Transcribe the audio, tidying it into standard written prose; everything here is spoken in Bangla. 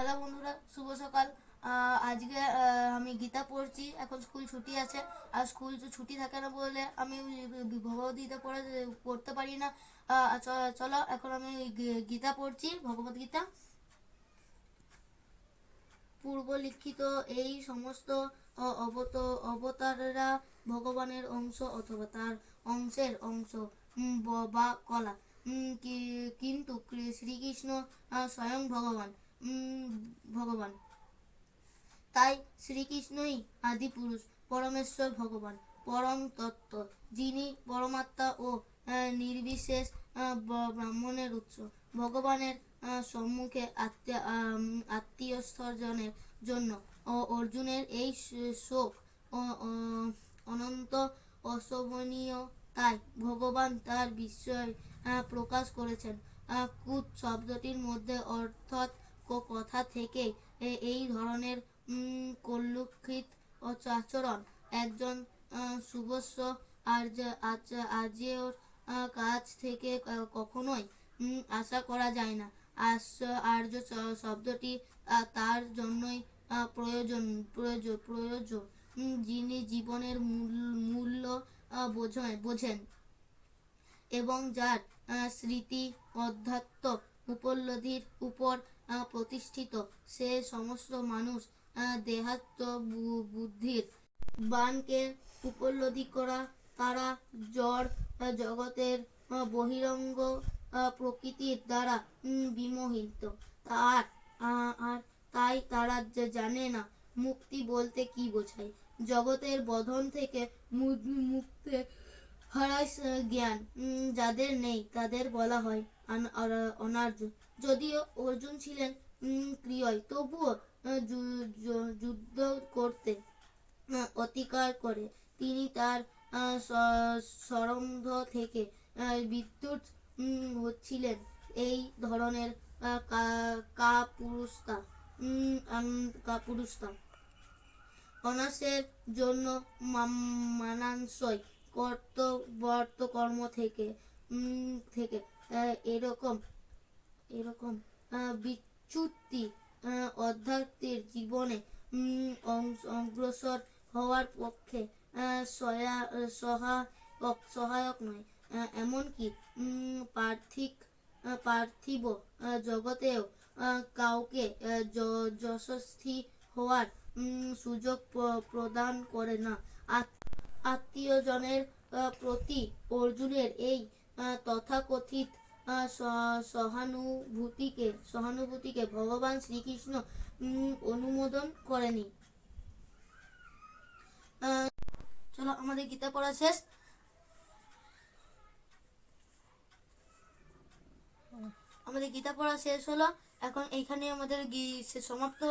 হ্যালো বন্ধুরা, শুভ সকাল। আজকে আমি গীতা পড়ছি। এখন স্কুল ছুটি আছে, আর স্কুল ছুটি থাকে না বলে আমি ভগবদ্গীতা পড়তে পারি না। চলো, এখন আমি গীতা পড়ছি, ভগবদ গীতা। পূর্ব লিখিত এই সমস্ত অবতারেরা ভগবানের অংশ অথবা তার অংশের অংশ বা কলা। কিন্তু শ্রীকৃষ্ণ স্বয়ং ভগবান। তাই শ্রীকৃষ্ণই আদিপুরুষ, পরমেশ্বর, ভগবান, পরম তত্ত্ব, যিনি পরমাত্মা ও নির্বিশেষ ব্রাহ্মণের উৎস। ভগবানের সম্মুখে আত্মীয়স্বজনের জন্য অর্জুনের এই শোক অনন্ত অশোভনীয়। তাই ভগবান তার বিস্ময় প্রকাশ করেছেন। কুৎ শব্দটির মধ্যে অর্থাৎ কথা থেকে এই ধরনের কল্লুষিত আচরণ একজন শুভস্য আর্যের কাছ থেকে কখনোই আশা করা যায় না। আর্য শব্দটি তার জন্যই প্রয়োজন, যিনি জীবনের মূল্য বোঝেন এবং যার স্মৃতি অধ্যাত্ম উপলব্ধির উপর প্রতিষ্ঠিত। সে সমস্ত মানুষ দেহাত্ম বুদ্ধির বাণকে উপলব্ধি করা। তারা জড় জগতের বহিরঙ্গ প্রকৃতির দ্বারা বিমোহিত। আর আর তাই তারা জানে না মুক্তি বলতে কি বোঝায়। জগতের বন্ধন থেকে মুক্তি হারায় জ্ঞান যাদের নেই, তাদের বলা হয় অনার্য। যদিও অর্জুন ছিলেন ক্রিয়য়, তবুও যুদ্ধ করতে অতিকার করে তিনি তার সরন্ধ থেকে বিদ্যুৎ হচ্ছিলেন। এই ধরনের কাপুরুষতা অনার্সের জন্য মানানসই কর্ম থেকে থেকে এরকম এরকম বিচ্যুতি অধ্যাত্মের জীবনে অগ্রসর হওয়ার পক্ষে সহায়ক নয়। এমনকি পার্থিব জগতেও কাউকে যশস্বী হওয়ার সুযোগ প্রদান করে না। আত্মীয়জনের প্রতি অর্জুনের এই তথাকথিত সহানুভূতিকে ভগবান শ্রীকৃষ্ণ অনুমোদন করেনি। চলো, আমাদের গীতা পড়া শেষ। হলো। এখন এইখানে আমাদের সমাপ্ত।